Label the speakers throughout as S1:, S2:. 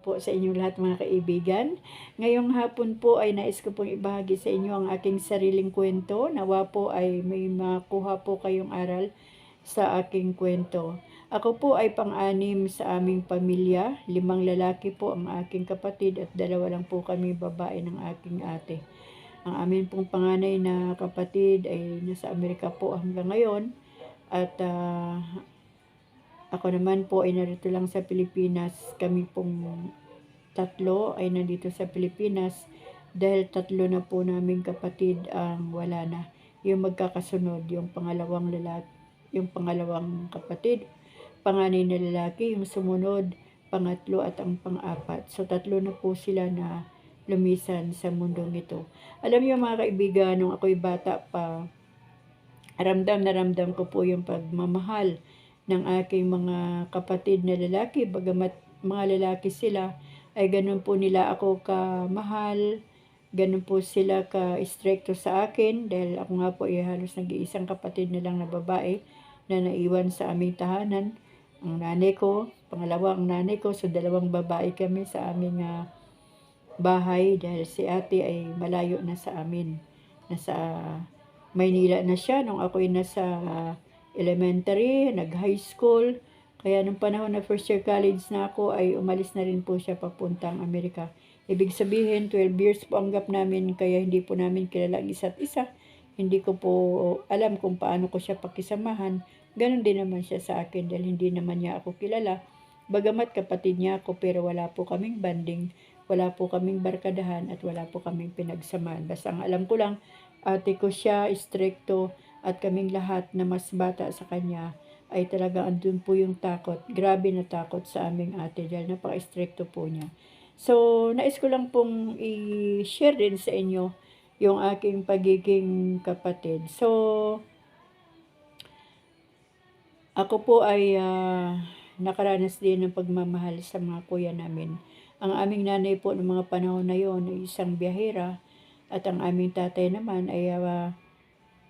S1: Po sa inyong lahat mga kaibigan. Ngayong hapon po ay nais ko pong ibahagi sa inyo ang aking sariling kwento. Nawa po ay may makuha po kayong aral sa aking kwento. Ako po ay pang-anim sa aming pamilya. 5 lalaki po ang aking kapatid at 2 lang po kami babae ng aking ate. Ang amin pong panganay na kapatid ay nasa Amerika po hanggang ngayon. At ako naman po ay narito lang sa Pilipinas. Kami pong tatlo ay nandito sa Pilipinas dahil 3 na po naming kapatid ang wala na. Yung magkakasunod, yung pangalawang kapatid, panganay na lalaki, yung sumunod, pangatlo at ang pang-apat. So 3 na po sila na lumisan sa mundong ito. Alam niyo mga kaibigan, nung ako'y bata pa, ramdam na ramdam ko po yung pagmamahal ng aking mga kapatid na lalaki. Bagamat mga lalaki sila, ay ganun po nila ako kamahal, ganun po sila ka-stricto sa akin, dahil ako nga po ay halos nag-iisang kapatid na lang na babae na naiwan sa aming tahanan. Ang nanay ko, pangalawa ang nanay ko, so 2 babae kami sa aming bahay dahil si ate ay malayo na sa amin. Nasa Maynila na siya nung ako'y nasa elementary, nag-high school. Kaya nung panahon na first year college na ako ay umalis na rin po siya papuntang Amerika. Ibig sabihin, 12 years po ang gap namin kaya hindi po namin kilala ang isa't isa. Hindi ko po alam kung paano ko siya pakisamahan. Ganon din naman siya sa akin dahil hindi naman niya ako kilala. Bagamat kapatid niya ako pero wala po kaming banding, wala po kaming barkadahan at wala po kaming pinagsamahan. Basta ang alam ko lang, ate ko siya, stricto, at kaming lahat na mas bata sa kanya ay talaga andun po yung takot. Grabe na takot sa aming ate dahil napaka-stricto po niya. So, nais ko lang pong i-share din sa inyo yung aking pagiging kapatid. So, ako po ay nakaranas din ng pagmamahal sa mga kuya namin. Ang aming nanay po ng mga panahon na yon ay isang biyahera at ang aming tatay naman ay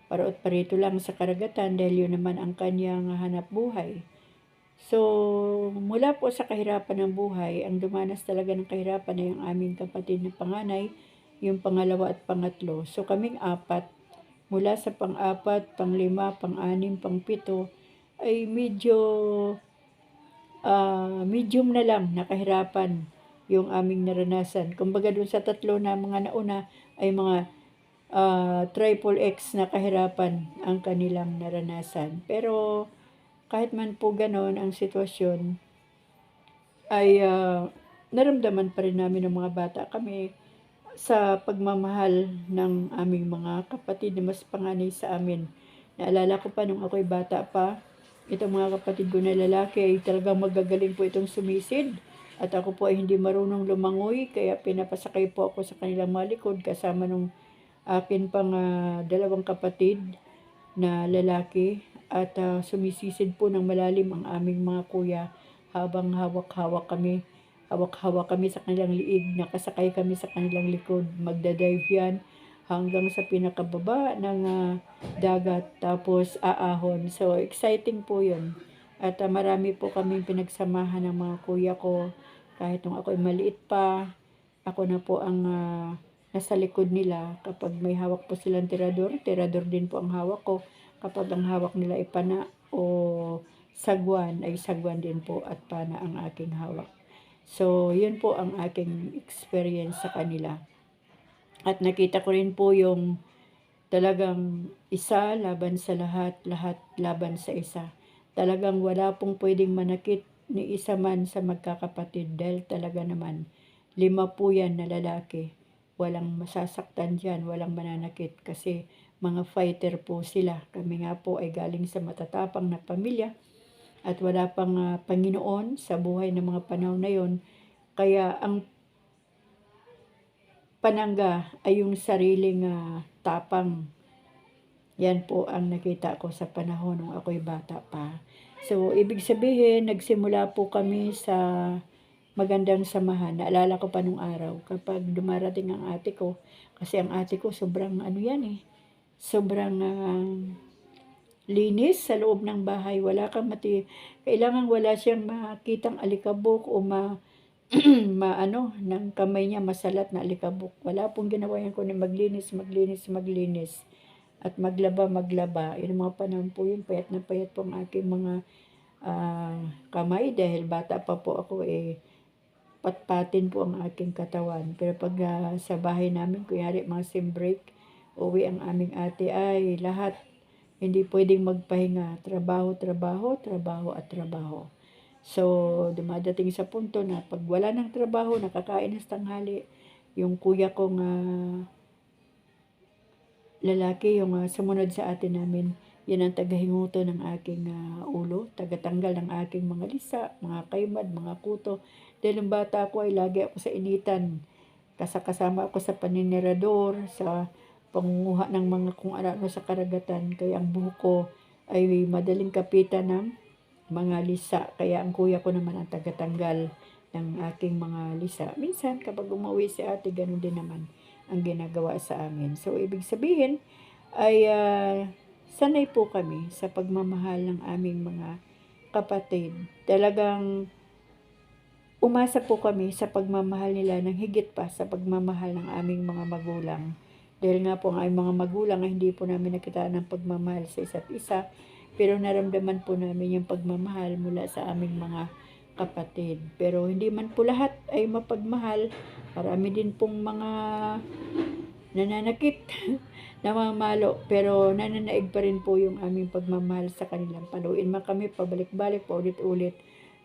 S1: paraot parito lang sa karagatan dahil yun naman ang kanyang hanap buhay. So, mula po sa kahirapan ng buhay, ang dumanas talaga ng kahirapan ay yung aming kapatid na panganay, yung pangalawa at pangatlo. So, kaming 4, mula sa pang-4, pang-5, pang-6, pang-7, ay medyo medium na lang na kahirapan yung aming naranasan. Kumbaga dun sa 3 na mga nauna ay mga triple X na kahirapan ang kanilang naranasan. Pero kahit man po ganon ang sitwasyon, ay naramdaman pa rin namin ng mga bata kami sa pagmamahal ng aming mga kapatid na mas panganay sa amin. Naalala ko pa nung ako'y bata pa, itong mga kapatid ko na lalaki ay talagang magagaling po itong sumisid. At ako po ay hindi marunong lumangoy, kaya pinapasakay po ako sa kanilang malikod kasama nung akin pang 2 kapatid na lalaki. At sumisisid po ng malalim ang aming mga kuya habang hawak-hawak kami sa kanilang liig, nakasakay kami sa kanilang likod. Magdadive yan hanggang sa pinakababa ng dagat, tapos aahon. So, exciting po yun. At marami po kaming pinagsamahan ng mga kuya ko. Kahit nung ako'y maliit pa, ako na po ang nasa likod nila. Kapag may hawak po silang tirador din po ang hawak ko. Kapag ang hawak nila ay pana o sagwan, ay sagwan din po at pana ang aking hawak. So, yun po ang aking experience sa kanila. At nakita ko rin po yung talagang isa laban sa lahat, lahat laban sa isa. Talagang wala pong pwedeng manakit ni isa man sa magkakapatid dahil talaga naman 5 po yan na lalaki. Walang masasaktan dyan, walang mananakit kasi mga fighter po sila. Kami nga po ay galing sa matatapang na pamilya at wala pang Panginoon sa buhay ng mga panahon na yon. Kaya ang panangga ay yung sariling tapang. Yan po ang nakita ko sa panahon nung ako'y bata pa. So, ibig sabihin, nagsimula po kami sa magandang samahan. Naalala ko pa nung araw, kapag dumarating ang ate ko, kasi ang ate ko sobrang sobrang linis sa loob ng bahay. Kailangan wala siyang makitang alikabok o maano, ng kamay niya masalat na alikabok. Wala pong ginawa yan kundi maglinis, maglinis, maglinis at maglaba, maglaba. Yung mga panahon po yun, payat na payat po ang aking mga kamay dahil bata pa po ako patpatin po ang aking katawan. Pero pag sa bahay namin, kunyari mga sim break, uwi ang aming ate ay lahat hindi pwedeng magpahinga. Trabaho, trabaho, trabaho at trabaho. So, dumadating sa punto na pag wala ng trabaho, nakakain ng tanghali, yung kuya kong lalaki, yung sumunod sa atin namin, yan ang tagahinguto ng aking ulo, tagatanggal ng aking mga lisa, mga kaymad, mga kuto. Dahil yung bata ko ay lagi ako sa initan. Kasama ako sa paninirador, sa pangunguha ng mga kung ano sa karagatan. Kaya ang buhok ko ay madaling kapitan ng mga lisa. Kaya ang kuya ko naman ang tagatanggal ng aking mga lisa. Minsan kapag umuwi si ate, ganun din naman ang ginagawa sa amin. So, ibig sabihin ay sanay po kami sa pagmamahal ng aming mga kapatid. Talagang umasa po kami sa pagmamahal nila ng higit pa sa pagmamahal ng aming mga magulang. Dahil nga po ang aming mga magulang ay hindi po namin nakita ng pagmamahal sa isa't isa, pero naramdaman po namin yung pagmamahal mula sa aming mga kapatid. Pero hindi man po lahat ay mapagmahal. Marami din pong mga nananakit, namamalo, pero nananaig pa rin po yung aming pagmamahal sa kanilang paluin man kami pabalik-balik, paulit-ulit.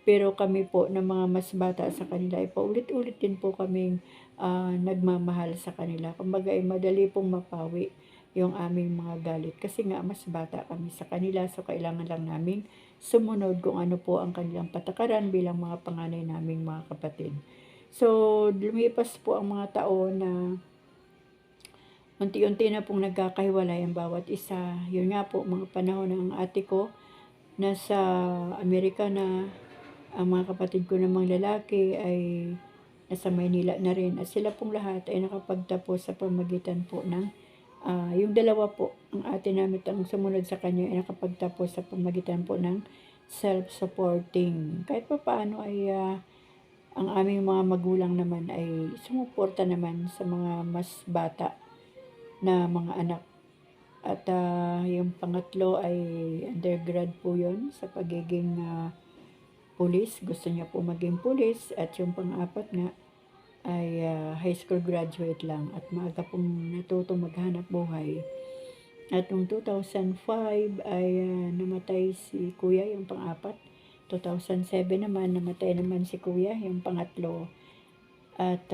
S1: Pero kami po na mga mas bata sa kanila ay paulit-ulit din po kaming nagmamahal sa kanila. Kumbaga ay madali pong mapawi yung aming mga galit kasi nga mas bata kami sa kanila, so kailangan lang naming sumunod kung ano po ang kanilang patakaran bilang mga panganay naming mga kapatid. So, lumipas po ang mga taon na unti-unti na pong nagkakahiwalay ang bawat isa. Yun nga po, mga panahon ng ate ko, nasa Amerika na, ang mga kapatid ko namang lalaki ay nasa Maynila na rin. At sila pong lahat ay nakapagtapos sa pamagitan po ng, yung dalawa po, ang ate namin ang sumunod sa kanya ay nakapagtapos sa pamagitan po ng self-supporting. Kahit pa paano ay ang aming mga magulang naman ay sumuporta naman sa mga mas bata na mga anak. At yung pangatlo ay undergrad po yun sa pagiging pulis. Gusto niya po maging pulis. At yung pang-apat nga ay high school graduate lang at maaga pong natutong maghanap buhay. At noong 2005 ay namatay si kuya, yung pang-apat. 2007 naman, namatay naman si kuya, yung pangatlo. At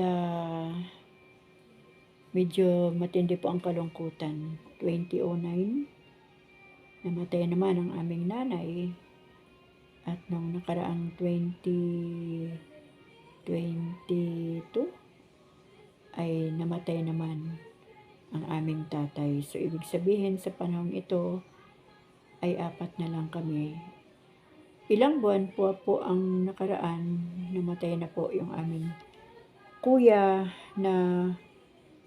S1: medyo matindi po ang kalungkutan. 2009, namatay naman ang aming nanay. At nung nakaraang 2022, ay namatay naman ang aming tatay. So, ibig sabihin sa panahong ito, ay 4 na lang kami. Ilang buwan po ang nakaraan, namatay na po yung aming kuya na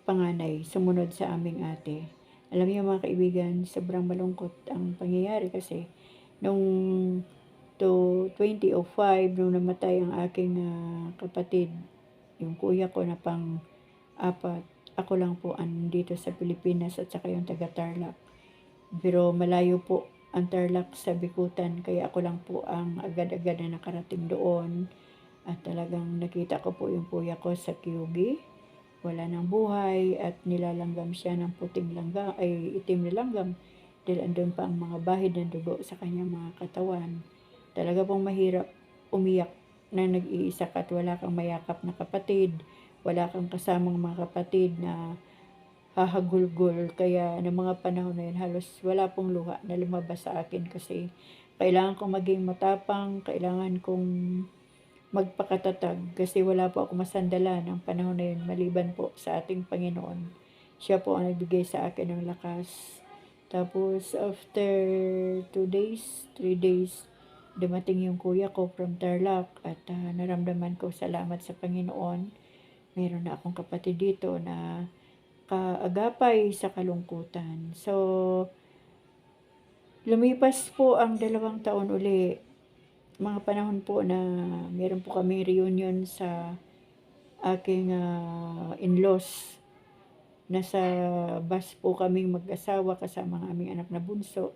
S1: panganay, sumunod sa aming ate. Alam niyo mga kaibigan, sobrang malungkot ang pangyayari kasi nung 2005, nung namatay ang aking kapatid, yung kuya ko na pang-apat, ako lang po andito sa Pilipinas at saka yung taga-Tarlac. Pero malayo po ang Tarlac sa Bikutan, kaya ako lang po ang agad-agad na nakarating doon. At talagang nakita ko po yung kuya ko sa QB. Wala ng buhay at nilalanggam siya ng puting langgam, ay itim na langgam dahil andun pa ang mga bahid ng dugo sa kanyang mga katawan. Talaga pong mahirap umiyak na nag-iisa ka at wala kang mayakap na kapatid, wala kang kasamang mga kapatid na hahagulgol. Kaya ng mga panahon na yun, halos wala pong luha na lumabas sa akin kasi kailangan kong maging matapang, kailangan kong magpakatatag kasi wala po ako masandala ng panahon na yun maliban po sa ating Panginoon. Siya po ang nagbigay sa akin ng lakas. Tapos after 2 days, 3 days, dumating yung kuya ko from Tarlac at naramdaman ko salamat sa Panginoon. Meron na akong kapatid dito na kaagapay sa kalungkutan. So, lumipas po ang 2 taon uli. mga panahon po na meron po kaming reunion sa aking in-laws. Nasa bus po kaming mag-asawa kasama ang aming anak na bunso.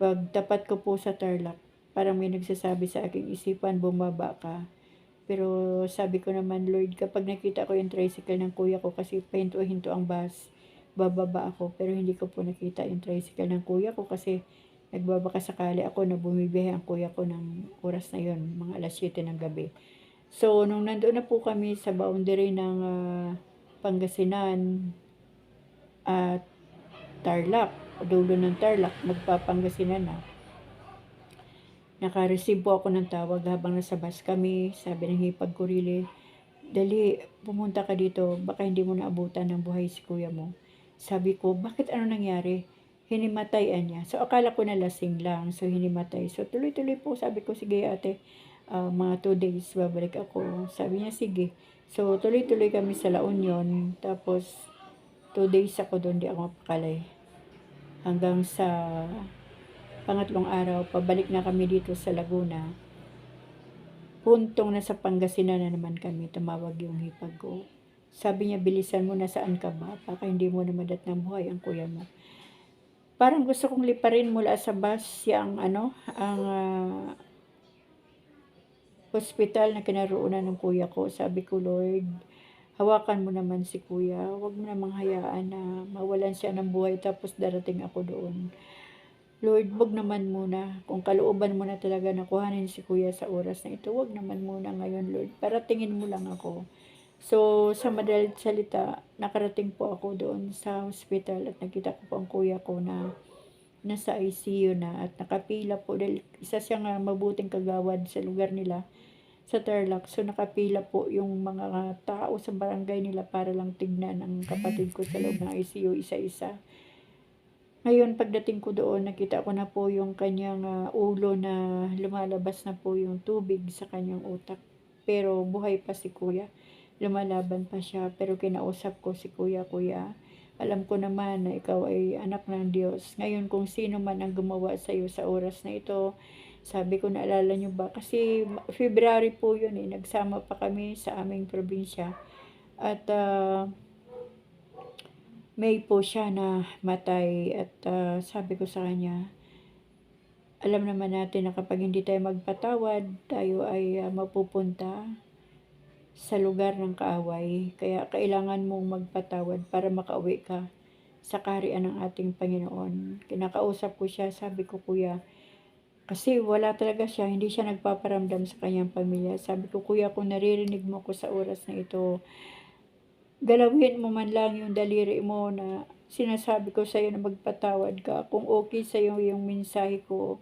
S1: Pagtapat ko po sa Tarlac, parang may nagsasabi sa aking isipan, bumaba ka. Pero sabi ko naman, Lord, kapag nakita ko yung tricycle ng kuya ko kasi pahinto-hinto ang bus, bababa ako. Pero hindi ko po nakita yung tricycle ng kuya ko kasi nagbabaka sakali ako na bumibiyahe ang kuya ko ng oras na yon, mga alas 7 ng gabi. So, nung nandoon na po kami sa boundary ng Pangasinan at Tarlac, dulo ng Tarlac, magpapangasinan na. Naka-receive po ako ng tawag habang nasa bus kami. Sabi ng hipag ko, really, dali, pumunta ka dito, baka hindi mo naabutan ng buhay si kuya mo. Sabi ko, bakit ano nangyari? Hinimatayan niya. So, akala ko na lasing lang, so hinimatay. So, tuloy-tuloy po, sabi ko, sige ate, mga 2 days, babalik ako. Sabi niya, sige. So, tuloy-tuloy kami sa La Union, tapos 2 days ako doon, di ako mapakalay. Hanggang sa pangatlong araw, pabalik na kami dito sa Laguna. Puntong nasa Pangasinan na naman kami, tumawag yung hipag ko. Sabi niya, bilisan mo, nasaan ka ba? Baka hindi mo na madat ng buhay ang kuya mo. Parang gusto kong liparin mula sa bus ang hospital na kinaroonan ng kuya ko. Sabi ko, Lord, hawakan mo naman si kuya. Huwag mo namang hayaan na mawalan siya ng buhay tapos darating ako doon. Lord, wag naman muna. Kung kalooban mo na talaga na kuhanin si kuya sa oras na ito, wag naman muna ngayon, Lord. Para tingin mo lang ako. So, sa madalit salita, nakarating po ako doon sa hospital at nakita ko po ang kuya ko na nasa ICU na at nakapila po dahil isa siyang mabuting kagawad sa lugar nila sa Tarlac. So, nakapila po yung mga tao sa barangay nila para lang tignan ang kapatid ko sa loob ng ICU isa-isa. Ngayon, pagdating ko doon, nakita ko na po yung kanyang ulo na lumalabas na po yung tubig sa kanyang utak. Pero buhay pa si kuya. Lumalaban pa siya. Pero kinausap ko si kuya, kuya, alam ko naman na ikaw ay anak ng Diyos. Ngayon, kung sino man ang gumawa sa iyo sa oras na ito, sabi ko, naalala nyo ba? Kasi February po yun eh. Nagsama pa kami sa aming probinsya. At May po siya na matay at sabi ko sa kanya, alam naman natin na kapag hindi tayo magpatawad, tayo ay mapupunta sa lugar ng kaaway. Kaya kailangan mong magpatawad para makauwi ka sa kaharian ng ating Panginoon. Kinakausap ko siya, sabi ko, kuya, kasi wala talaga siya, hindi siya nagpaparamdam sa kanyang pamilya. Sabi ko, kuya, kung naririnig mo ko sa oras na ito, galawin mo man lang yung daliri mo na sinasabi ko sa'yo na magpatawad ka. Kung okay sa'yo yung mensahe ko,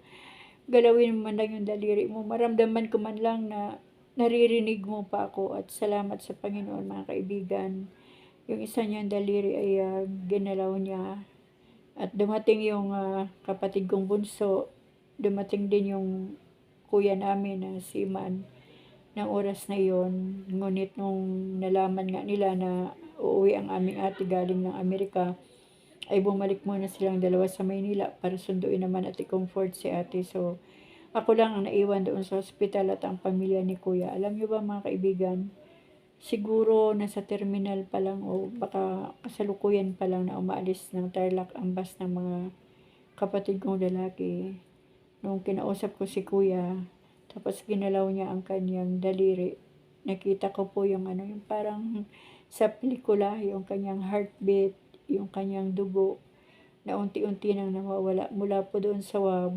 S1: galawin mo man lang yung daliri mo. Maramdaman ko man lang na naririnig mo pa ako at salamat sa Panginoon, mga kaibigan. Yung isa niyang daliri ay ginalaw niya at dumating yung kapatid kong bunso, dumating din yung kuya namin na si Man ng oras na yon. Ngunit nung nalaman nga nila na uuwi ang aming ate galing ng Amerika, ay bumalik muna silang dalawa sa Maynila para sunduin naman at i-comfort si ate. So, ako lang ang naiwan doon sa hospital at ang pamilya ni kuya. Alam niyo ba, mga kaibigan, siguro nasa terminal pa lang o baka kasalukuyan pa lang na umaalis ng Tarlac ang bus ng mga kapatid kong lalaki. Nung kinausap ko si kuya, tapos ginalaw niya ang kanyang daliri. Nakita ko po yung yung parang sa pelikula, yung kanyang heartbeat, yung kanyang dugo, na unti-unti nang nawawala mula po doon sa 100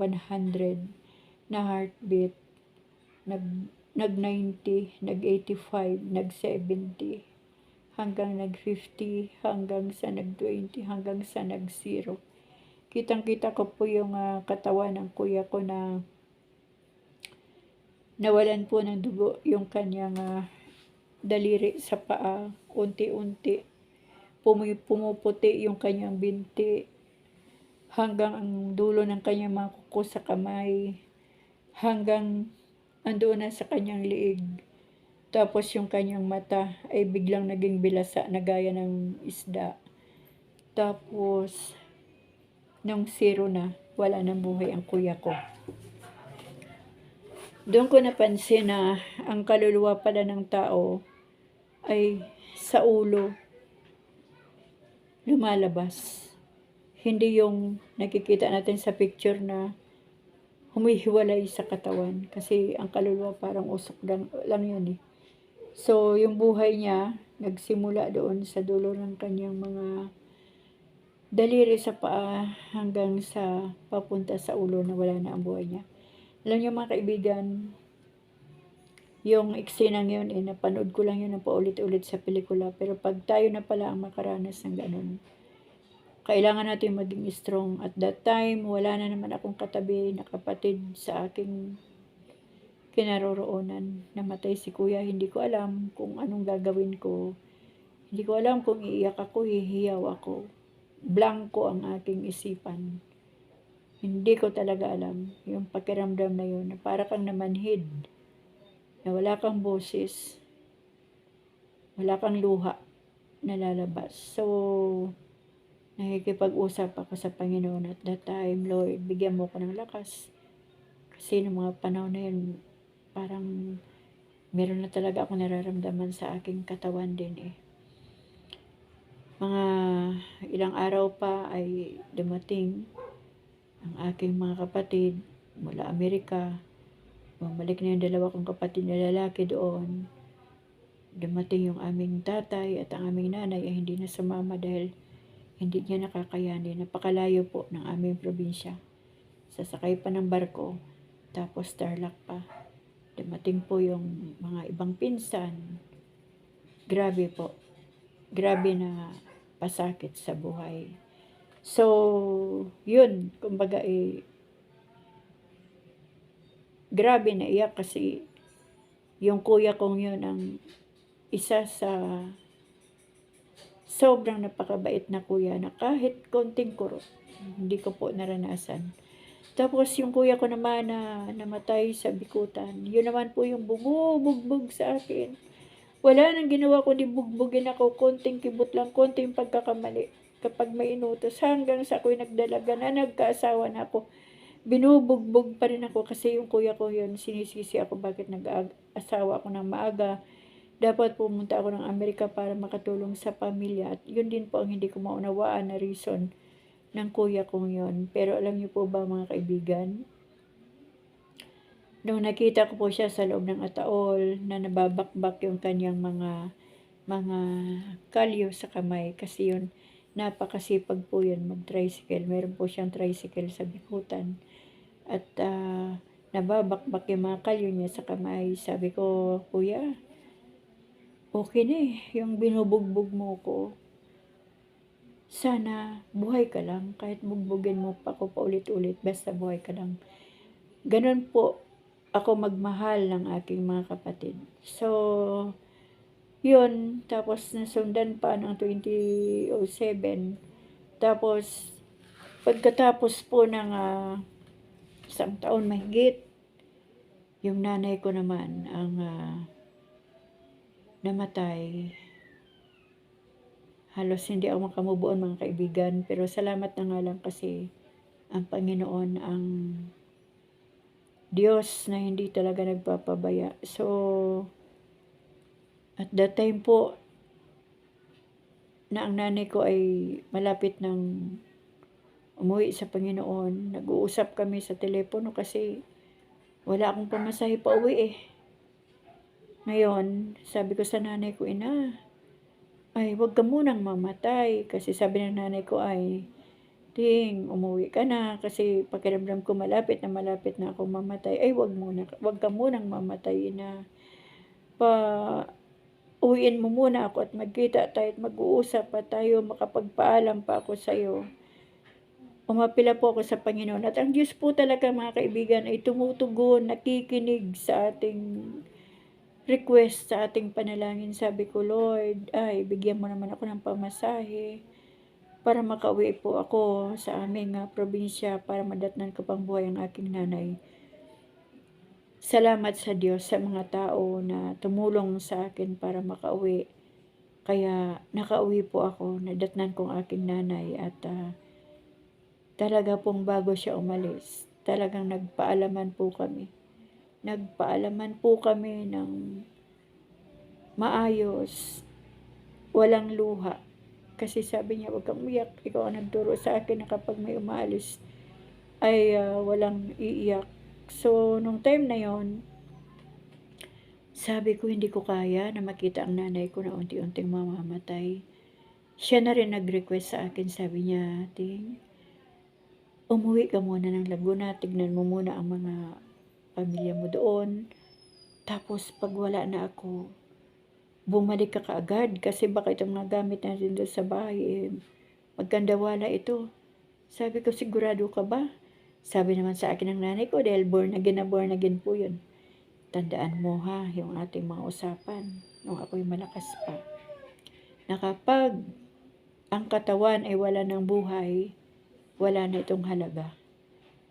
S1: na heartbeat, nag 90, nag 85, nag 70, hanggang nag 50, hanggang sa nag 20, hanggang sa nag 0. Kitang-kita ko po yung katawan ng kuya ko na nawalan po ng dugo yung kanyang daliri sa paa. Unti-unti pumuputi yung kanyang binti hanggang ang dulo ng kanyang mga kuko sa kamay, hanggang andoon na sa kanyang liig. Tapos yung kanyang mata ay biglang naging bilasa na gaya ng isda. Tapos nung 0 na, wala nang buhay ang kuya ko. Doon ko napansin na ang kaluluwa pala ng tao ay sa ulo lumalabas. Hindi yung nakikita natin sa picture na humihiwalay sa katawan. Kasi ang kaluluwa parang usok lang yun eh. So, yung buhay niya, nagsimula doon sa dulo ng kanyang mga daliri sa paa hanggang sa papunta sa ulo na wala na ang buhay niya. Alam niyo mga kaibigan, yung eksenang yun eh, napanood ko lang yun na paulit-ulit sa pelikula. Pero pag tayo na pala ang makaranas ng ganun, kailangan natin maging strong. At that time, wala na naman akong katabi na kapatid sa aking kinaroroonan. Namatay si kuya, hindi ko alam kung anong gagawin ko. Hindi ko alam kung iiyak ako, hihiyaw ako. Blanco ang aking isipan. Hindi ko talaga alam yung pakiramdam na yun, na para kang namanhid, na wala kang boses, wala kang luha na lalabas. So, nakikipag-usap ako sa Panginoon at that time, Lord, bigyan mo ko ng lakas. Kasi noong mga panahon na yun, parang meron na talaga ako nararamdaman sa aking katawan din eh. Mga ilang araw pa ay dumating ang aking mga kapatid mula Amerika. Bumalik na yung dalawa kong kapatid na lalaki doon. Dumating yung aming tatay at ang aming nanay ay hindi na sumama dahil hindi niya nakakayanin. Napakalayo po ng aming probinsya. Sasakay pa ng barko, tapos Tarlac pa. Dumating po yung mga ibang pinsan. Grabe po. Grabe na pasakit sa buhay. So, yun, kumbaga grabe na iyak kasi yung kuya kong yun ang isa sa sobrang napakabait na kuya na kahit konting kurot, hindi ko po naranasan. Tapos yung kuya ko naman na namatay sa bikutan, yun naman po yung bumubugbog sa akin. Wala nang ginawa kundi bugbugin ako, konting kibot lang, konting pagkakamali. Kapag may inutos, hanggang sa ako'y nagdalaga na, nagkaasawa na ako, binubugbog pa rin ako kasi yung kuya ko yun, sinisisi ako bakit nag-asawa ako ng maaga. Dapat pumunta ako ng Amerika para makatulong sa pamilya. At yun din po ang hindi ko maunawaan na reason ng kuya kong yun. Pero alam niyo po ba mga kaibigan, nung nakita ko po siya sa loob ng ataol na nababakbak yung kanyang mga kalyo sa kamay kasi yun napakasipag po yun mag-tricycle. Meron po siyang tricycle sa bikutan at nababakbak yung mga kalyo niya sa kamay. Sabi ko, kuya, okay na eh, yung binubugbog mo ko. Sana buhay ka lang, kahit bugbugin mo pa ako paulit-ulit, basta buhay ka lang. Ganun po ako magmahal ng aking mga kapatid. So, yun, tapos nasundan pa ng 2007. Tapos, pagkatapos po ng isang taon mahigit, yung nanay ko naman ang namatay. Halos hindi ako makamubuon mga kaibigan, pero salamat na nga lang kasi ang Panginoon ang Diyos na hindi talaga nagpapabaya. So, at that time po, na ang nanay ko ay malapit ng umuwi sa Panginoon, nag-uusap kami sa telepono kasi wala akong pamasahe pa uwi eh. Ngayon, sabi ko sa nanay ko, ina, ay wag ka munang mamatay. Kasi sabi ng nanay ko ay, Ting, umuwi ka na kasi pakiramdam ko malapit na akong mamatay. Ay wag ka munang mamatay na. Uwiin mo muna ako at magkita tayo at mag-uusap pa tayo, makapagpaalam pa ako sa iyo. Umapila po ako sa Panginoon at ang Diyos po talaga mga kaibigan ay tumutugon, nakikinig sa ating request, sa ating panalangin. Sabi ko, Lord, ay bigyan mo naman ako ng pamasahe para makauwi po ako sa aming probinsya para madatnan ko pang buhay ang aking nanay. Salamat sa Diyos sa mga tao na tumulong sa akin para makauwi. Kaya nakauwi po ako, nadatnan kong aking nanay at talaga pong bago siya umalis, talagang nagpaalaman po kami. nagpaalaman po kami ng maayos, walang luha. Kasi sabi niya, huwag kang umiyak. Ikaw ang nagturo sa akin na kapag may umaalis ay walang iiyak. So, nung time na yon, sabi ko hindi ko kaya na makita ang nanay ko na unti-unting mamamatay. Siya na rin nag-request sa akin, sabi niya, Ting, umuwi ka muna ng Laguna, tignan mo muna ang mga pamilya mo doon. Tapos pag wala na ako, bumalik ka kaagad kasi baka itong mga gamit natin doon sa bahay, magkandawala ito. Sabi ko, sigurado ka ba? Sabi naman sa akin ng nanay ko, dahil born again po yun. Tandaan mo ha, yung ating mga usapan, nung ako'y malakas pa, na kapag ang katawan ay wala ng buhay, wala na itong halaga.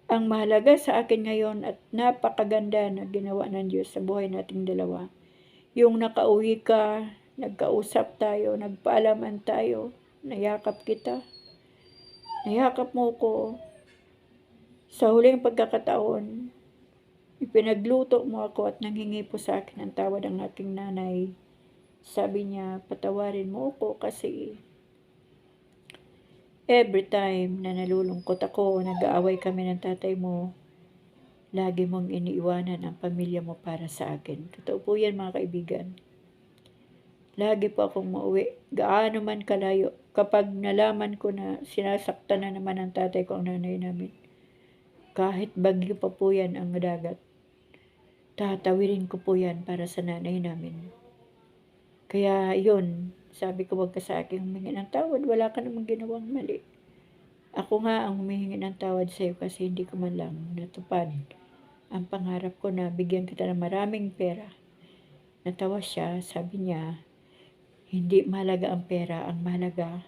S1: Ang mahalaga sa akin ngayon at napakaganda na ginawa ng Diyos sa buhay nating dalawa, yung nakauwi ka, nagkausap tayo, nagpaalaman tayo, nayakap kita, nayakap mo ko. Sa huling pagkakataon, ipinagluto mo ako at nanghingi po sa akin ng tawad ang aking nanay. Sabi niya, patawarin mo ako kasi every time na nalulungkot ako, nag-aaway kami ng tatay mo, lagi mong iniiwanan ang pamilya mo para sa akin. Totoo po yan mga kaibigan. Lagi po akong mauwi, gaano man kalayo. Kapag nalaman ko na sinasaktan na naman ang tatay ko ang nanay namin, kahit bagyo pa po yan ang dagat, tatawirin ko po yan para sa nanay namin. Kaya yun, sabi ko, wag ka sa akin humingi ng tawad, wala ka namang ginawang mali. Ako nga ang humihingi ng tawad sa iyo kasi hindi ko man lang natupad ang pangarap ko na bigyan kita ng maraming pera. Natawa siya, sabi niya, hindi mahalaga ang pera, ang mahalaga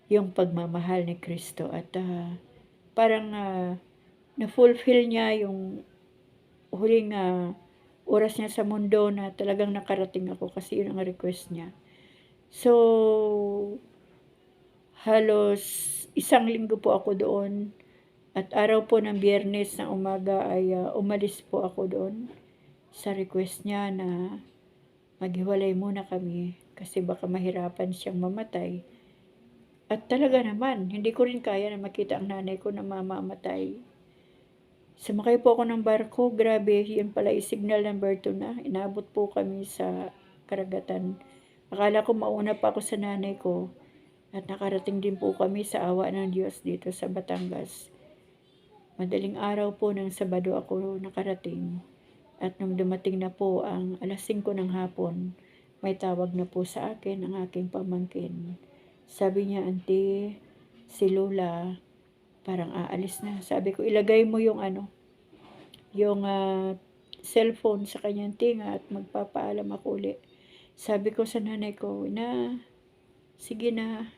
S1: yung pagmamahal ni Kristo. At parang na-fulfill niya yung huling oras niya sa mundo na talagang nakarating ako kasi yun ang request niya. So, halos 1 linggo po ako doon at araw po ng Biyernes na umaga ay umalis po ako doon sa request niya na maghiwalay muna kami kasi baka mahirapan siyang mamatay. At talaga naman, hindi ko rin kaya na makita ang nanay ko na mamamatay. Sumakay po ako ng barko, grabe, yun pala signal number 2 na. Inabot po kami sa karagatan. Akala ko mauna pa ako sa nanay ko at nakarating din po kami sa awa ng Diyos dito sa Batangas. Madaling araw po ng Sabado ako nakarating at nung dumating na po ang 5:00 ng hapon, may tawag na po sa akin ang aking pamangkin. Sabi niya, Auntie, si Lola parang aalis na. Sabi ko, ilagay mo yung yung cellphone sa kanyang tinga at magpapaalam ako uli. Sabi ko sa nanay ko, na, sige na,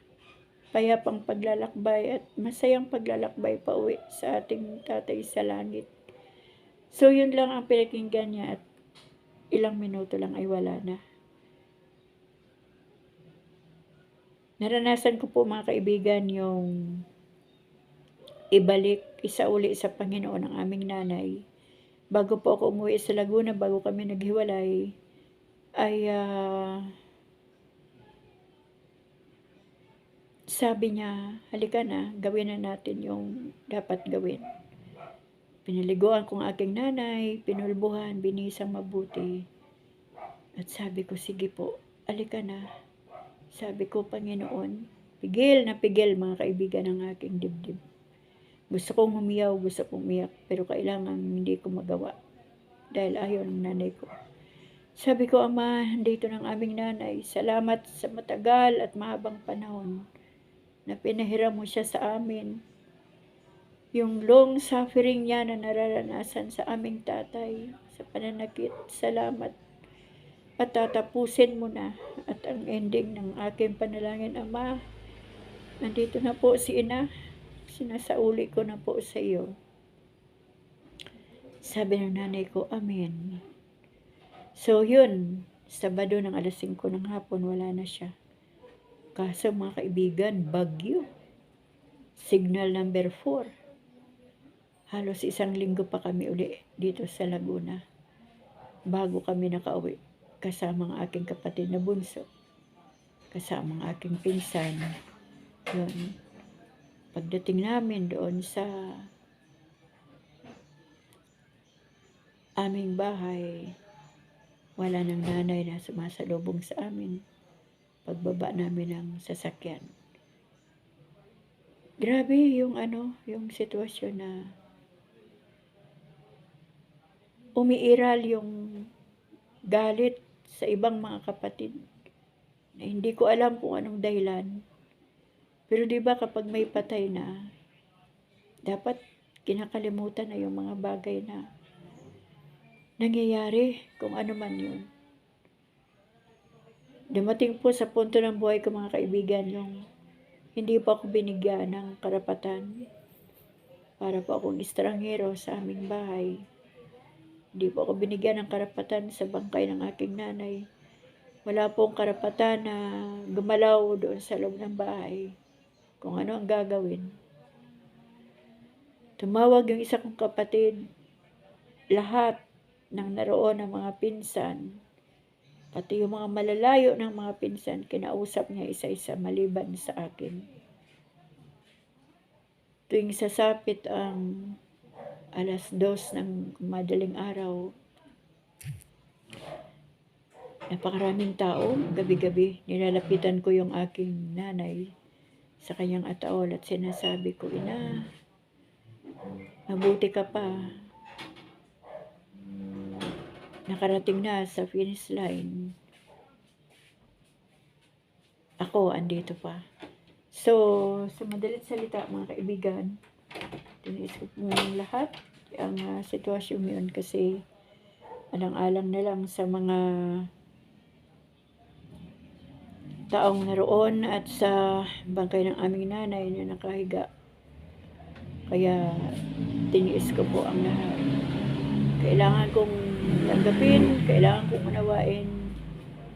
S1: payapang paglalakbay at masayang paglalakbay pa uwi sa ating tatay sa langit. So yun lang ang pinakinggan niya at ilang minuto lang ay wala na. Naranasan ko po mga kaibigan yung ibalik, isauli sa Panginoon ang aming nanay. Bago po ako umuwi sa Laguna, bago kami naghiwalay, ay sabi niya, halika na, gawin na natin yung dapat gawin. Pinaliguan ko ang aking nanay, pinulbuhan, binisang mabuti. At sabi ko, sige po, halika na. Sabi ko, Panginoon, pigil na pigil mga kaibigan ng aking dibdib. Gusto kong humiyaw, gusto kong umiyak, pero kailangan hindi ko magawa dahil ayaw ng nanay ko. Sabi ko, Ama, dito ng aming nanay, salamat sa matagal at mahabang panahon na pinahiram mo siya sa amin. Yung long suffering niya na nararanasan sa aming tatay, sa pananakit, salamat. At tatapusin mo na. At ang ending ng aking panalangin, Ama, nandito na po si Ina. Sinasauli ko na po sa iyo. Sabi ng nanay ko, Amen. So yun, Sabado ng 5:00 ng hapon, wala na siya. Kaso mga kaibigan, bagyo. Signal number 4. Halos 1 linggo pa kami uli dito sa Laguna bago kami nakauwi kasama ang aking kapatid na bunso, kasama ang aking pinsan. Yun. Pagdating namin doon sa aming bahay, wala nang nanay na sumasalubong sa amin. Pagbaba namin ng sasakyan. Grabe yung sitwasyon na umiiral yung galit sa ibang mga kapatid na hindi ko alam kung anong dahilan. Pero di ba kapag may patay na, dapat kinakalimutan na yung mga bagay na nangyayari, kung ano man yun. Dumating po sa punto ng buhay ko, mga kaibigan, yung hindi pa ako binigyan ng karapatan para po akong estranghero sa aming bahay. Hindi po ako binigyan ng karapatan sa bangkay ng aking nanay. Wala pong karapatan na gumalaw doon sa loob ng bahay kung ano ang gagawin. Tumawag yung isa kong kapatid, lahat ng naroon ng mga pinsan, pati yung mga malalayo ng mga pinsan, kinausap niya isa-isa maliban sa akin. Tuwing sasapit ang 2:00 ng madaling araw, napakaraming tao, gabi-gabi, nilalapitan ko yung aking nanay sa kanyang ataol at sinasabi ko, "Ina, mabuti ka pa. Nakarating na sa finish line. Ako, andito pa." So, sa madalit salita, mga kaibigan, tiniis ko pong lahat ang sitwasyon yun kasi alang-alang na lang sa mga taong naroon at sa bangkay ng aming nanay na nakahiga. Kaya tiniis ko po ang lahat. Kailangan kong tanggapin, kailangan kong unawain,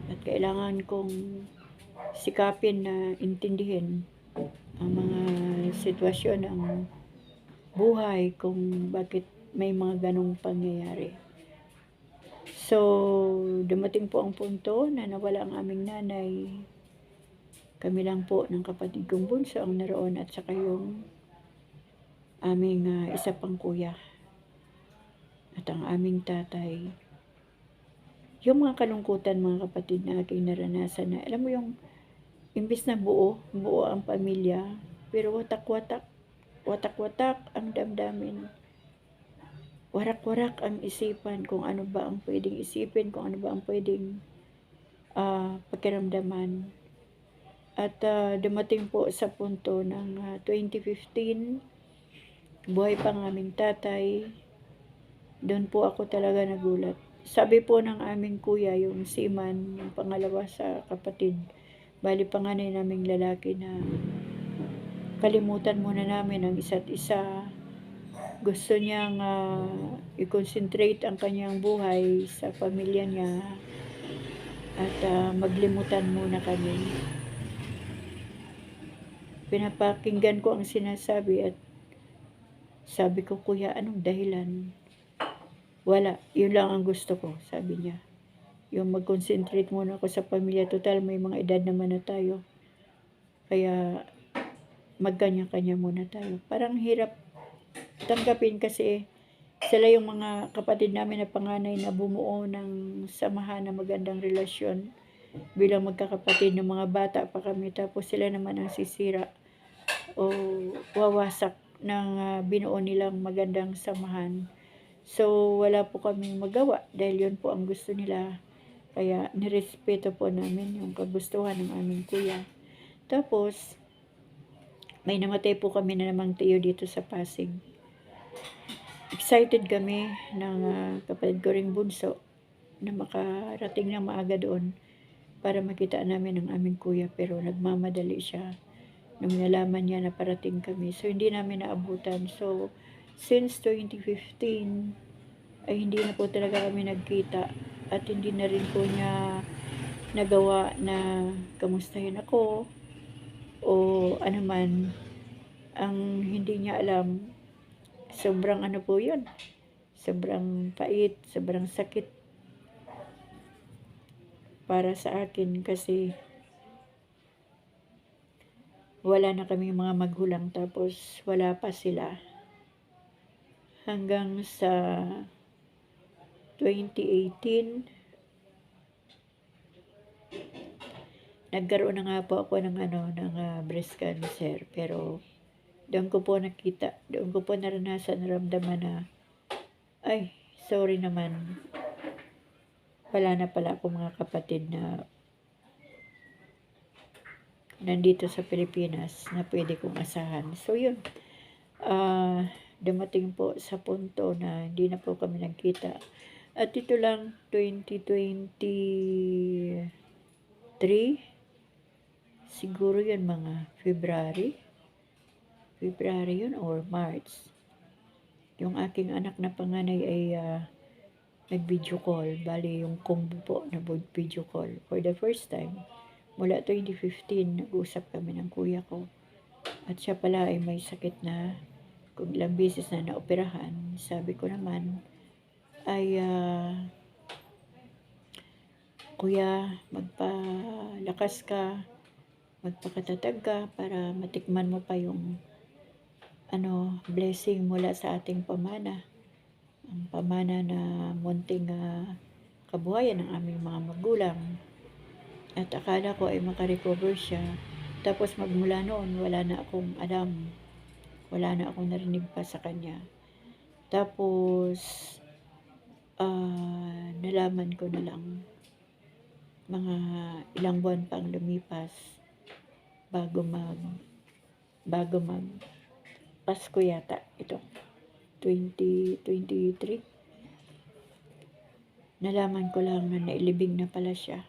S1: at kailangan kong sikapin na intindihin ang mga sitwasyon ng buhay kung bakit may mga ganong pangyayari. So, dumating po ang punto na nawala ang aming nanay. Kami lang po ng kapatid kong bunso ang naroon at saka yung aming isa pang kuya at ang aming tatay. Yung mga kalungkutan, mga kapatid, na aking naranasan na, alam mo yung imbis na buo ang pamilya, pero watak-watak ang damdamin. Warak-warak ang isipan kung ano ba ang pwedeng isipin, kung ano ba ang pwedeng pakiramdaman. At dumating po sa punto ng 2015, buhay pa ang aming tatay. Doon po ako talaga nagulat. Sabi po ng aming kuya, yung seaman, yung pangalawa sa kapatid, bali panganay naming lalaki, na kalimutan muna namin ang isa't isa. Gusto niyang i-concentrate ang kanyang buhay sa pamilya niya at maglimutan muna kami. Pinapakinggan ko ang sinasabi at sabi ko, "Kuya, anong dahilan?" "Wala, yun lang ang gusto ko," sabi niya. Yung mag-concentrate muna ako sa pamilya, total may mga edad naman na tayo. Kaya magkanya-kanya muna tayo. Parang hirap tanggapin kasi sila yung mga kapatid namin na panganay na bumuo ng samahan na magandang relasyon bilang magkakapatid, ng mga bata pa kami, tapos sila naman ang sisira o wawasak ng binuo nilang magandang samahan. So, wala po kaming magawa dahil yun po ang gusto nila. Kaya nirespeto po namin yung kagustuhan ng aming kuya. Tapos, may namatay po kami na namang tiyo dito sa Pasig. Excited kami ng kapatid ko ring bunso na makarating ng maaga doon para makita namin ang aming kuya, pero nagmamadali siya nung nalaman niya na parating kami. So, hindi namin naabutan. So, since 2015, ay hindi na po talaga kami nagkita at hindi na rin po niya nagawa na kamustahin ako o ano man. Ang hindi niya alam, sobrang ano po yun, sobrang pait, sobrang sakit para sa akin kasi wala na kami mga magulang tapos wala pa sila hanggang sa 2018 nagkaroon na nga po ako ng breast cancer, pero doon ko po nakita, doon ko po naranasan, naramdaman na ay, sorry naman, wala na pala ako mga kapatid na nandito sa Pilipinas na pwede kong asahan. So yun, dumating po sa punto na hindi na po kami nagkita. At ito lang, 2023, siguro yun mga February yun or March. Yung aking anak na panganay ay nag-video call. Bali, yung combo po na video call for the first time. Mula 2015, nag-usap kami ng kuya ko. At siya pala ay may sakit na kung ilang beses na naoperahan. Sabi ko naman ay, kuya, magpalakas ka, magpakatatag ka para matikman mo pa yung blessing mula sa ating pamana. Ang pamana na munting kabuhayan ng aming mga magulang. At akala ko ay makarecover siya. Tapos magmula noon, wala na akong alam. Wala na akong narinig pa sa kanya. Tapos, nalaman ko na lang mga ilang buwan pang lumipas bago mag Pasko yata ito, 2023. Nalaman ko lang na nailibing na pala siya.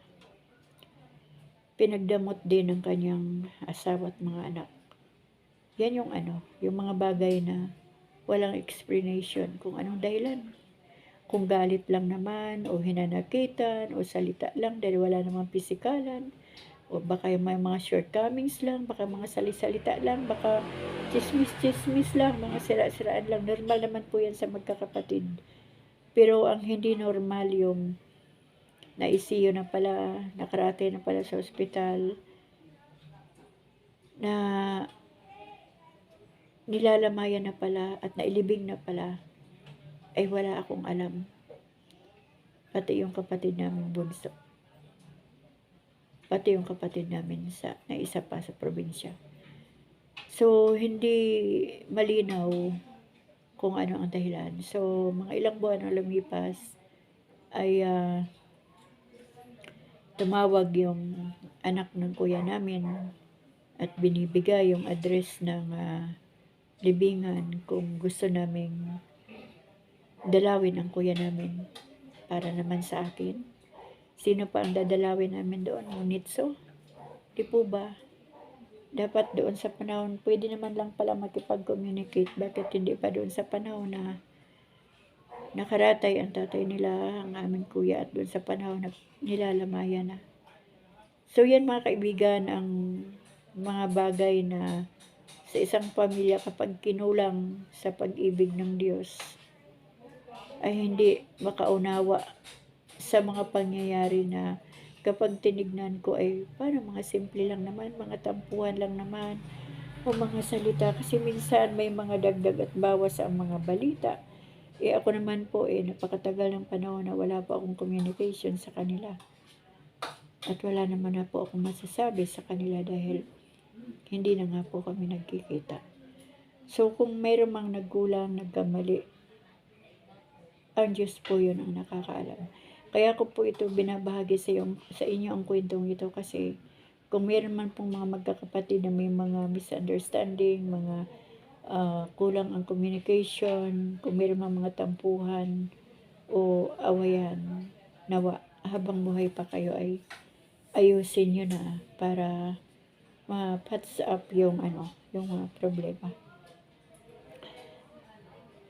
S1: Pinagdamot din ng kanyang asawa at mga anak. Yan yung mga bagay na walang explanation kung anong dahilan. Kung galit lang naman, o hinanakitan, o salita lang dahil wala namang pisikalan, o baka may mga shortcomings lang, baka mga salisalita lang, baka chismis lang, mga sira-siraan lang. Normal naman po yan sa magkakapatid. Pero ang hindi normal yung na-ICU na pala, nakarate na pala sa ospital, na nilalamayan na pala at nailibing na pala, ay wala akong alam. Pati yung kapatid namin bunso. Pati yung kapatid namin na isa pa sa probinsya. So, hindi malinaw kung ano ang dahilan. So, mga ilang buwan na lumipas, ay tumawag yung anak ng kuya namin at binibigay yung address ng libingan kung gusto naming dalawin ang kuya namin para naman sa akin. Sino pa ang dadalawin namin doon? Ngunitso? Di po ba? Dapat doon sa panahon, pwede naman lang pala makipag-communicate. Bakit hindi pa doon sa panahon na nakaratay ang tatay nila, ang aming kuya, at doon sa panahon na nilalamayan na. So yan mga kaibigan, ang mga bagay na sa isang pamilya kapag kinulang sa pag-ibig ng Diyos ay hindi makaunawa sa mga pangyayari na kapag tinignan ko ay parang mga simple lang naman, mga tampuhan lang naman, o mga salita. Kasi minsan may mga dagdag at bawas ang mga balita. Ako naman po napakatagal ng panahon na wala pa akong communication sa kanila. At wala naman na po akong masasabi sa kanila dahil hindi na nga po kami nagkikita. So kung mayroon mang nagkulang, nagkamali, ang Diyos po yun ang nakakaalam. Kaya ko po ito binabahagi sa inyo ang kwentong ito kasi kung mayroon man pong mga magkakapatid na may mga misunderstanding, mga kulang ang communication, kung mayroon man mga tampuhan o awayan, nawa habang buhay pa kayo ay ayusin nyo na para ma-patch up yung problema.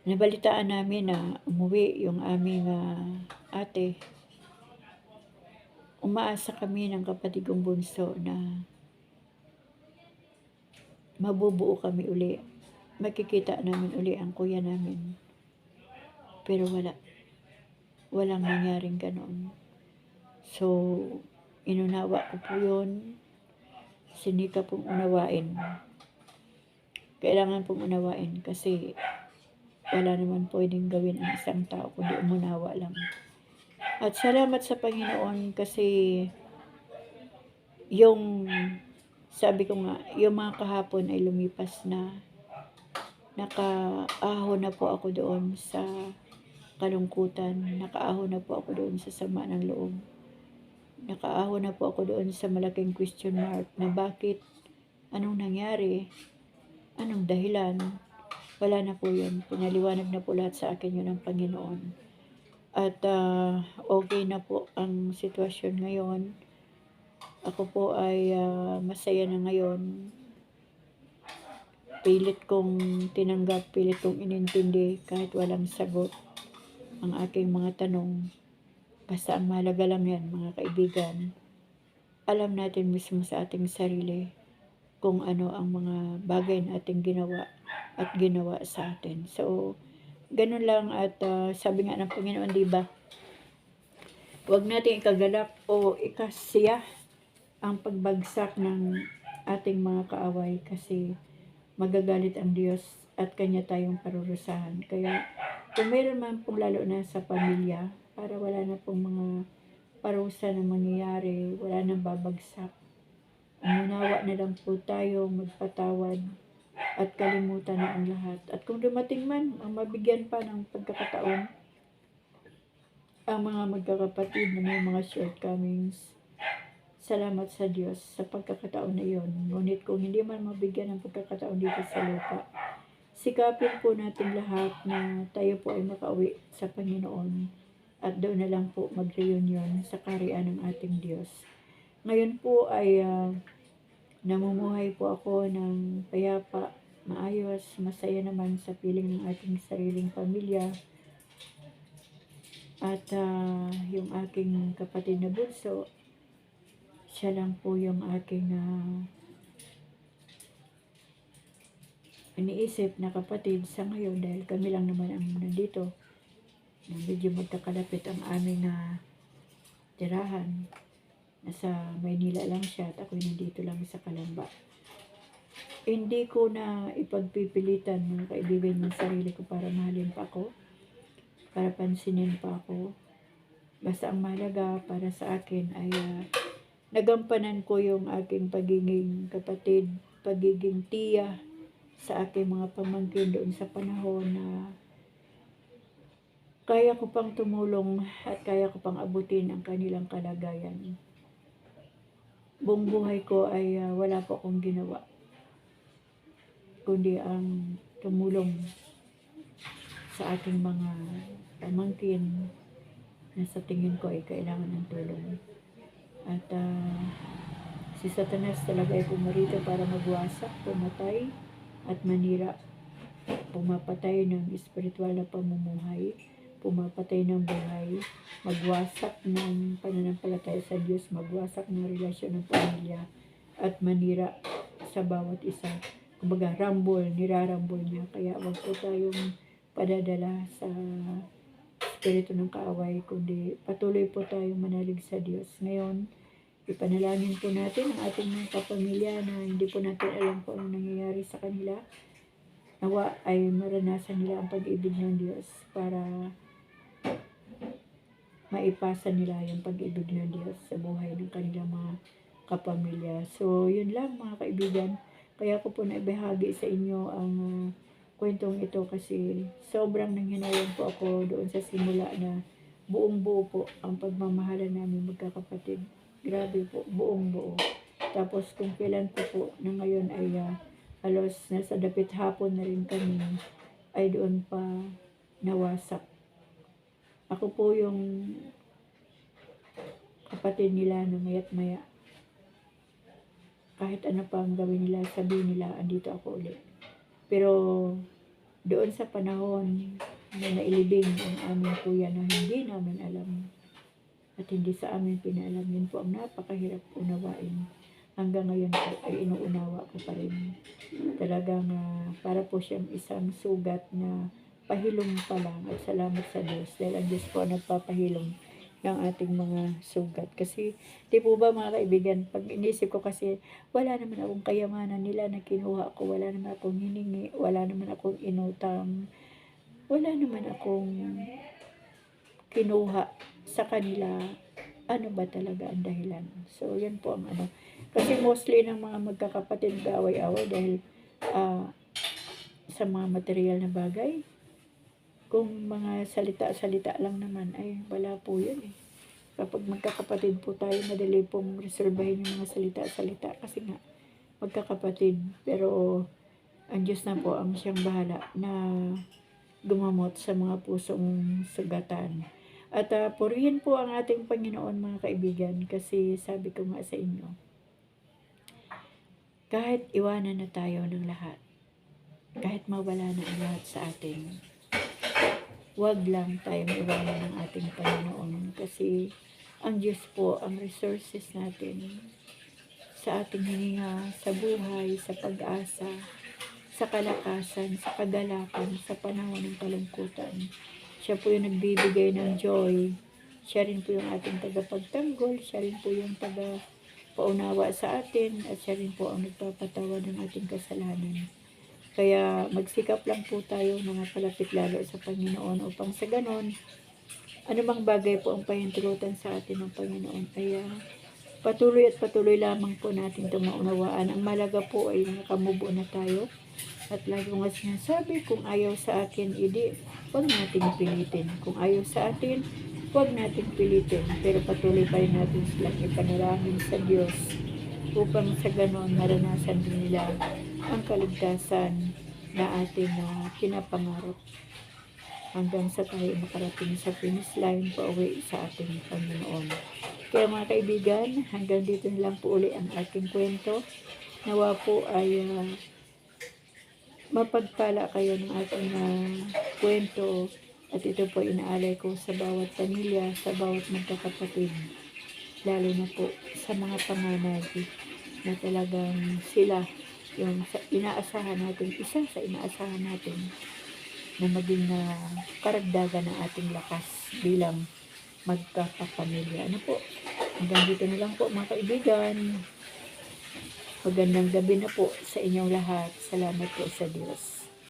S1: Nabalitaan namin na umuwi yung aming ate. Umaasa kami ng kapatid kong bunso na mabubuo kami uli. makikita namin uli ang kuya namin. Pero walang nangyaring ganoon. So, inunawa ko po yun. Sinika pong unawain. Kailangan pong unawain kasi wala naman pwedeng gawin ang isang tao kundi umunawa lang. At salamat sa Panginoon kasi yung sabi ko nga, yung mga kahapon ay lumipas na. Nakaahon na po ako doon sa kalungkutan. Nakaahon na po ako doon sa sama ng loob. Nakaahon na po ako doon sa malaking question mark na bakit, anong nangyari, anong dahilan. Wala na po yun. Pinaliwanag na po lahat sa akin yun ng Panginoon. At okay na po ang sitwasyon ngayon. Ako po ay masaya na ngayon. Pilit kong tinanggap, pilit kong inintindi kahit walang sagot ang aking mga tanong. Basta ang mahalaga lang yan, mga kaibigan. Alam natin mismo sa ating sarili kung ano ang mga bagay na ating ginawa at ginawa sa atin. So, ganun lang at sabi nga ng Panginoon, diba? Huwag natin ikagalak o ikasiya ang pagbagsak ng ating mga kaaway kasi magagalit ang Diyos at Kanya tayong parurusahan. Kaya kung mayroon man pong lalo na sa pamilya, para wala na pong mga parusa na mangyayari, wala nang babagsak. Umunawa na lang po tayo, magpatawad at kalimutan na ang lahat. At kung dumating man, ang mabigyan pa ng pagkakataon, ang mga magkakapatid na may mga shortcomings, salamat sa Diyos sa pagkakataon na iyon. Ngunit kung hindi man mabigyan ng pagkakataon dito sa lupa, sikapin po natin lahat na tayo po ay makauwi sa Panginoon at doon na lang po mag-reunion sa kaharian ng ating Diyos. Ngayon po ay namumuhay po ako ng payapa, maayos, masaya naman sa piling ng ating sariling pamilya. At yung aking kapatid na bunso, siya lang po yung aking iniisip na kapatid sa ngayon dahil kami lang naman ang nandito. Medyo magkakalapit ang aming tirahan. Nasa Maynila lang siya at ako nandito lang sa Calamba. Hindi ko na ipagpipilitan mga kaibigan ng sarili ko para mahalin pa ako, para pansinin pa ako. Basta ang mahalaga para sa akin ay nagampanan ko yung aking pagiging kapatid, pagiging tiya sa aking mga pamangkin doon sa panahon na kaya ko pang tumulong at kaya ko pang abutin ang kanilang kalagayan. Buong buhay ko ay wala po akong ginawa kundi ang tumulong sa aking mga pamangkin na sa tingin ko ay kailangan ng tulong. At si Satanas talaga ay pumarito para magwasak, pumatay at manira. Pumapatay ng espiritual na pamumuhay, pumapatay ng buhay, magwasak ng pananampalataya sa Diyos, magwasak ng relasyon ng pamilya, at manira sa bawat isa. Kumbaga, nirarambol niya. Kaya wag po tayong padadala sa espiritu ng kaaway, kundi patuloy po tayong manalig sa Diyos. Ngayon, ipanalangin po natin ang ating mga kapamilya na hindi po natin alam kung anong nangyayari sa kanila. Nawa ay maranasan nila ang pag-ibig ng Diyos para maipasa nila yung pag-ibig ng Diyos sa buhay ng kanilang mga kapamilya. So, yun lang mga kaibigan. Kaya ko po naibahagi sa inyo ang kwentong ito kasi sobrang nanghinayang po ako doon sa simula na buong buo po ang pagmamahalan namin magkakapatid. Grabe po, buong buo. Tapos kung kailan po na ngayon ay halos nasa dapit hapon na rin kami, ay doon pa nawasak. Ako po yung kapatid nila na maya't maya. Kahit ano pa ang gawin nila, sabihin nila, andito ako ulit. Pero doon sa panahon na nailibing ang aming kuya na hindi namin alam at hindi sa amin pinaalam, yun po ang napakahirap unawain. hanggang ngayon po ay inuunawa ko pa rin. Talagang para po siyang isang sugat na pahilom pa lang, at salamat sa Diyos dahil ang Diyos po ang nagpapahilom ng ating mga sugat. Kasi di po ba mga kaibigan, pag inisip ko kasi wala naman akong kayamanan nila na kinuha ko, wala naman akong hiningi, wala naman akong inutang, wala naman akong kinuha sa kanila. Ano ba talaga ang dahilan? So yan po ang ano. Kasi mostly ng mga magkakapatid kaaway-away dahil sa mga material na bagay. Kung mga salita-salita lang naman, ay wala po yun eh. Kapag magkakapatid po tayo, madali pong resolbahin yung mga salita-salita kasi nga magkakapatid. Pero ang Diyos na po ang siyang bahala na gumamot sa mga pusong sugatan. At purihin po ang ating Panginoon mga kaibigan, kasi sabi ko nga sa inyo, kahit iwanan na tayo ng lahat, kahit mawala na ang lahat sa atin, wag lang tayong iwanan ng ating Panginoon, kasi ang Diyos po ang resources natin sa ating hininga, sa buhay, sa pag-asa, sa kalakasan, sa kagalakan, sa panahon ng kalungkutan. Siya po yung nagbibigay ng joy. Siya rin po yung ating tagapagtanggol. Siya rin po yung tagapaunawa sa atin. At siya rin po ang nagpapatawad ng ating kasalanan. Kaya magsikap lang po tayo na mapalapit lalo sa Panginoon upang sa ganon, anumang bagay po ang pahintulutan sa atin ng Panginoon. Kaya patuloy at patuloy lamang po natin itong maunawaan. Ang malaga po ay nakamubo na tayo. At lagi ko nga sinasabi, kung ayaw sa akin, hindi, huwag nating pilitin. Kung ayaw sa atin, huwag nating pilitin. Pero patuloy pa rin natin silang ipanalangin sa Diyos upang sa ganon maranasan din nila ang kaligtasan na ating pinapangarap hanggang sa tayo makarating sa finish line pauwi sa ating Panginoon. Kaya mga kaibigan, hanggang dito na lang po uli ang aking kwento. Nawa po ay mapagpala kayo ng ating kwento, at ito po inaalay ko sa bawat pamilya, sa bawat magkakapatid, lalo na po sa mga panganay na talagang sila yung inaasahan natin, isa sa inaasahan natin na maging karagdagan ng ating lakas bilang magkakapamilya. Ano po, hanggang dito na lang po mga kaibigan. Magandang gabi na po sa inyong lahat. Salamat po sa Diyos.